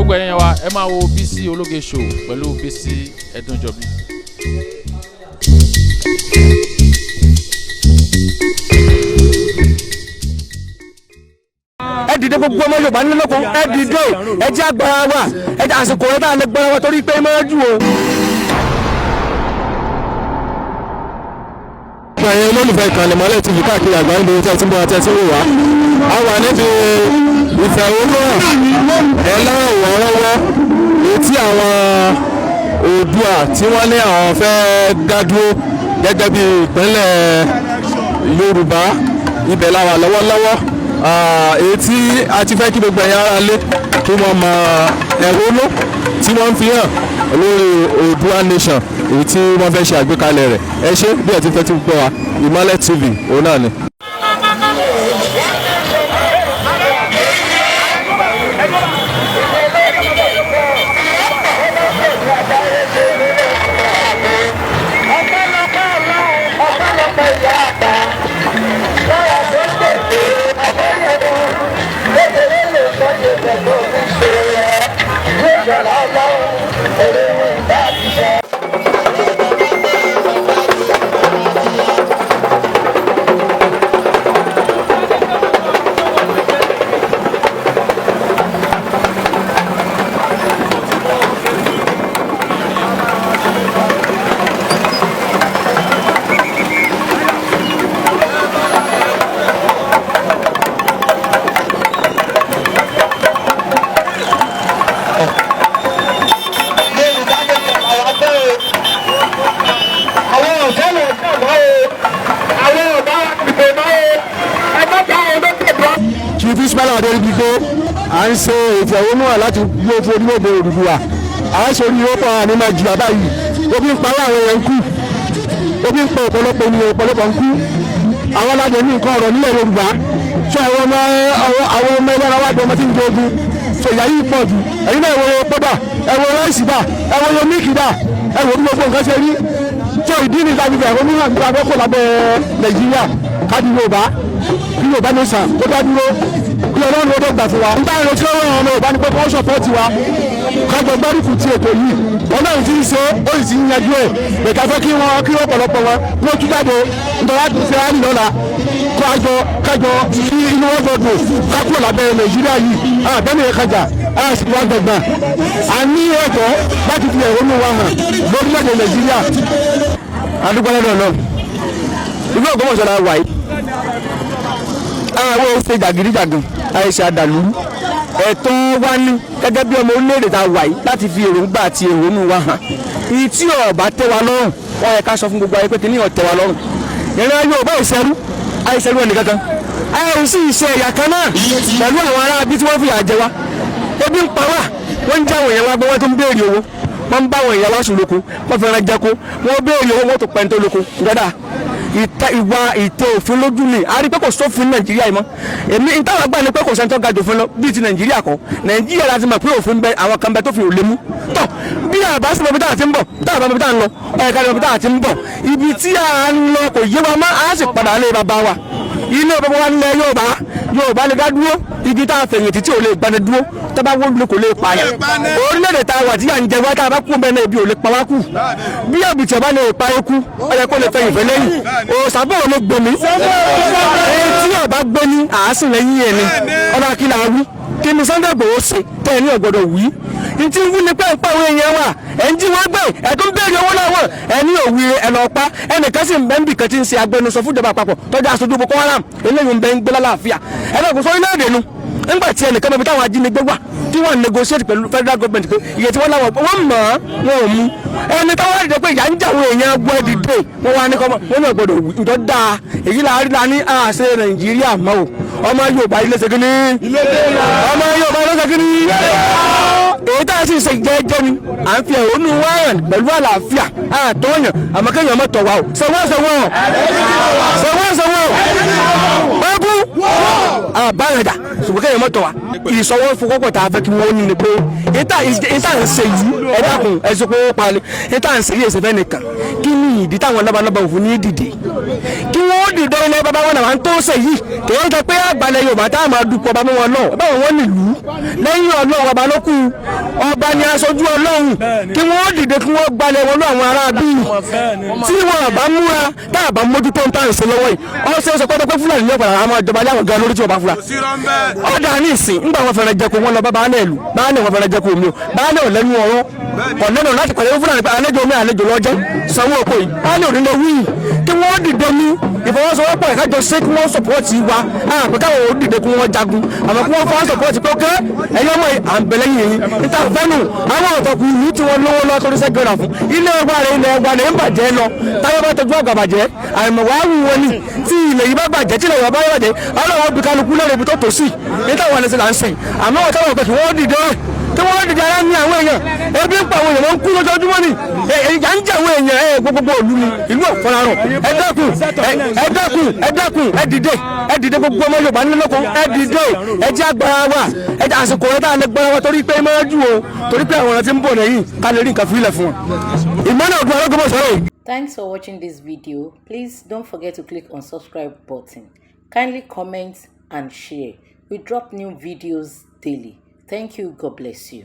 gbogbo ẹ̀yin wa ẹ máa wo Bísí Ológe show pẹ̀lú Bísí Ẹ̀dúnjọbí. ẹ dìde gbogbo ọmọ Yorùbá nílòkun ẹ dìde ẹ jẹ́ agbára wa ẹ jẹ́ àsìkò rẹ tá a lè gbára wa torí pé máa jù o. ẹ̀yin olólùfẹ́ ìkànnì Ìmọ́lẹ̀ TV káàkiri àgbáyé lórí tí a ti ń bọ́ àti ẹtí wò wá a wà níbi ìfẹ̀hónúhàn ẹlẹ́wọ̀ọ́rọ́wọ́ etí àwọn Oòduà tí wọ́n ní àwọn fẹ́ dá dúró gẹ́gẹ́ bí ìpínlẹ̀ Yorùbá ibẹ̀ la wà lọ́wọ́lọ́wọ́ èyí tí a ti fẹ́ kí gbogbo ẹ̀yin ará lé kí wọ́n mọ ẹ̀hónú tí wọ́n ń fi hàn lórí Oòduà Nation èyí tí wọ́n fẹ́ ṣe àgbékalẹ̀ rẹ̀ ẹ ṣé bí ẹ ti fẹ́ ti gbọ́ wa Ìmọ́lẹ̀ TV òun náà ni. à ń ṣe ìfẹ̀hónúhàn láti gbé fún orílẹ̀-èdè Odùduwà à ń ṣe orí Yorùbá ní Nàìjíríà báyìí obi ń parí àwọn èèyàn ń kú obi ń pa ọ̀pọ̀lọpọ̀ ènìyàn ọ̀pọ̀lọpọ̀ ń kú àwọn aládé ní nǹkan ọ̀rọ̀ nílẹ̀ Yorùbá sọ àwọn ọmọ ẹgbẹ́ ara wájú ọmọ tí ń jẹ ogun sọ ìyá yìí pọ̀ jù ẹ̀yin náà ẹ̀wọ̀ pọ́dà ẹ̀wọ̀ ráìsì bá ẹ̀wọ̀ yomíkì bá ẹ̀wọ̀ bí gbogbo nǹkan ṣe rí sọ ìdí ní ìdájú ìfẹ̀hónúhàn nípa abẹ́kọ̀ lábẹ́ Nàìjíríà káàdì Yorùbá ní sàn kó dá dúró kí Ọlọ́run ló dọ̀gbà fún wa. n bá ìrètí ọ̀rọ̀ ọmọ Yorùbá ní pé kí wọ́n ṣọ̀pọ̀tì wa kájọ gbárùkù ti ètò yìí Ọlọ́run ti ń ṣe ó sì ti ń yanjú ẹ̀ bẹ̀ka fẹ́ kí wọ́n pọ̀lọpọ̀ wọn kí wọ́n tún jáde nítorí láti ṣe á nìlọ́la kájọ kí inú wọn dọ̀dọ̀ kákúrò lábẹ́ Nàìjíríà yìí àbẹ́ni ẹ̀kájà àìsí wa gbẹ̀gbà a ní ẹ̀tọ́ láti fi ẹ̀hónú wa hàn lórílẹ̀-èdè Nàìjíríà. adúgbò lọ́dọ̀ náà ìlú Ògbómọ̀ṣọ́ la wà yìí àwọn ẹsẹ̀ jàgídíjàgan àìsàn àdàlúrú ẹ̀tọ́ wa ní gẹ́gẹ́ bí ọmọ orílẹ̀-èdè tá a wà yìí láti fi èròǹgbà àti èrònú wa hàn èyí tí ọ̀bá tẹ́ wa lọ́rùn wọ́n yẹ ká sọ fún gbogbo ayé pé kí ní ọ̀tẹ́ wa lọ́rùn ìran Yorùbá àìsẹ̀rú ẹnì kankan àìsí iṣẹ́ ẹ̀yà kan náà pẹ̀lú àwọn ará bí tí wọ́n fi àjẹ wa ebi ń pa wá wọ́n ń jáwọ̀ èèyàn wa gbọ́ wọ́n tó ń béèrè owó wọ́n ń bá àwọn èèyàn wá sùn lóko wọ́n fi ran jẹ́ko wọ́n béèrè owó wọ́n tó pẹ́ńtó lóko gbọ́dá ìwà ìtẹ òfin lójú ni a rí pé kò sófin Nàìjíríà yìí mọ́ èmi ìtawà gbà ní pé kò sẹ́ńtọ́ ga jòfin lọ bíi ti Nàìjíríà kọ́ Nàìjíríà láti mọ̀ pé òfin bẹ àwọn kan bẹ tó fi ò lé mú tọ́ bí àbá sí mọ̀bí tá à ti ń bọ̀ tá àbá mọ̀bí tá à ń lọ ẹ̀ka mọ̀bí tá à ti ń bọ̀ ibi tí a ń lọ kò yé wa mọ́ a sì padà lé bàbá wa ilé bàbá wa nílẹ̀ Yorùbá lè dá dúró igi tá a fẹ̀yìntì tí ò lè gbani dúró tá bá wọ́n lè kò lè pa yẹn orílẹ̀-èdè tá a wà tí à ń jẹ wá tá a bá kú bẹ́ẹ̀ náà ibi ò lè pa wá kú bí àbùtì ọba lè pa eku ó yẹ kó lè fẹ̀yìn fẹ́ lẹ́yìn òsàbọ̀ ò lè gbòmí tí ọba gbé ní àásìn lẹ́yìn ẹ̀ ni ọba kí la wí kí ni Sunday Igboho ṣe tẹ́ ẹ ní ọ̀gbọ́dọ̀ wí n ti wú ni pé ń pa àwọn èèyàn wa ẹ̀ ń jí wọ́n gbé ẹ̀ tó ń béèrè owó náà wọ̀ ẹ̀ ní òwì ẹ̀ lọ́ọ́ pa ẹnìkan sì ń bẹ́ ń bì kan ti ń ṣe agbẹnusọ fún ìjọba àpapọ̀ tọ́jú aṣojú Boko Haram eléyìí ń bẹ́ ń gbé lálàáfíà ẹ̀ lọ́ọ́ kò sọ orílẹ̀-èdè nu nígbà tí ẹnìkan mọ̀ bí táwọn ajínigbé wà tí wọ́n negotiate pẹ̀lú federal government pé iye tí wọ́n láwọn wọ́n mọ̀ wọn ò mú ẹni táwọn àdìdẹ pé ìyá ń jà àwọn èèyàn gbọ́ dìde wọ́n wá ní kọ́mọ wọ́n náà gbọ́dọ̀ ǹjọ́ dáa èyí là á rí la ní àṣẹ Nàìjíríà mọ́ o ọmọ Yorùbá ilé ṣe kíní ọmọ Yorùbá ilé ṣe kíní èyí tá a sì ṣe jẹ́jẹ́ ni à ń fi ẹ̀hónú wá hàn pẹ̀lú àlàáfíà àtọ́yàn àmọ́ kéèyàn mọ̀ tọ̀ wá o ṣe wọ́n ọ̀gùn àbáradà ṣùgbọ́n kẹ́yìn mọ́tò wa ìsọwọ́ fọwọ́pọ̀ tá a fẹ́ kí wọ́n ní ni pé ìta ń ṣe yìí ẹ dákun ẹ sọ pé ó parí ìta ń ṣe yìí èsì fẹ́ nìkan kí ni ìdí táwọn lọ́balọ́ba òfin ní dìde kí wọ́n dìde ilé bàbá wọn náà tó ṣe yìí kì í ṣe pé àgbàlẹ̀ Yorùbá tá a máa dupò ọba mọ́ wọn náà báwọn wọn nílùú lẹ́yìn Ọlọ́run ọba ló kù ọba ni aṣojú Ọlọ́run kí wọ́n dìde kí wọ́n gbalẹ̀ wọn lọ àwọn ará bíi tí wọn bá múra tá a bá mójútó ń tàn ṣe lọ́wọ́ yìí ọ̀sẹ̀ sọ pé Fúlàní ní ọ̀pọ̀ àwọn ìjọba aláwọ̀ gan lórí tí wọ́n bá fura ọ̀dà ní ìsìn ńgbà wọn fẹ́rẹ̀ jẹ́kọ̀ wọn lọ bá baálé ìlú baálé wọn fẹ́rẹ̀ jẹ́kọ̀ omi o baálé ò lẹ́nu ọ̀rọ̀ ọ̀lẹ́nu láti pàdé Fúlàní pé àlejò omi àlejò lọ́jẹ́ sanwó òkò yìí baálé òní lọ wí kí wọ́n dìde ní ìfọwọ́sowọ́pọ̀ ìkájọ ṣé kí wọ́n sọ̀pọ̀tì wa àpò káwọn ò dìde kí wọ́n jagun àmọ́ kí wọ́n fọwọ́ sọ̀pọ̀tì pé ókè ẹ̀yọ́ mọ̀ àǹbẹ̀lẹ́yìn yìí níta fẹ́nu àwọn ọ̀tọ̀kùn ìlú tí wọ́n lówó lọ torí sẹ́gbẹ̀rà fún ilé ẹgbà rẹ̀ ilẹ̀ ẹgbà rẹ̀ ń bàjẹ́ lọ táwọn bá tọ́jú àgbà bàjẹ́ àìmọ̀wá wù wọn ni tí ilẹ̀ yìí bá bàjẹ́ tí ilẹ̀ yìí bá bàjẹ́ ọlọ́wọ́ bí kálukú lẹ́rẹ̀ ibi tó tò sí níta wọn lẹ́sẹ̀ là ń sìn àmọ́ ọ̀tọ̀ wọn pẹ̀ kí wọ́n dìde ara ní àwọn èèyàn ebi ń pa àwọn èèyàn wọn ń kú lójoojúmọ́ ni ìyà ń jẹ àwọn èèyàn gbogbo òlu ni ìlú ọ̀fọ́naràn ẹ dákun ẹ dìde gbogbo ọmọ Yorùbá nínú lóko ẹ dìde ẹ jẹ́ agbára wa ẹ jẹ́ àsìkò rẹ tá a lè gbára wa torí pé máa jù o torí pé àwọn ọ̀rẹ́ tí ń bọ̀ lẹ́yìn ká lè rí nǹkan fílẹ̀ fún wọn. ìmọ̀lẹ̀ ọ̀gbìn ọlọ́gbọ̀n sọ̀rọ̀. Thanks for watching this video. Please don't forget to click on subscribe button. Kindly comment and share. We drop new videos daily. Thank you. God bless you.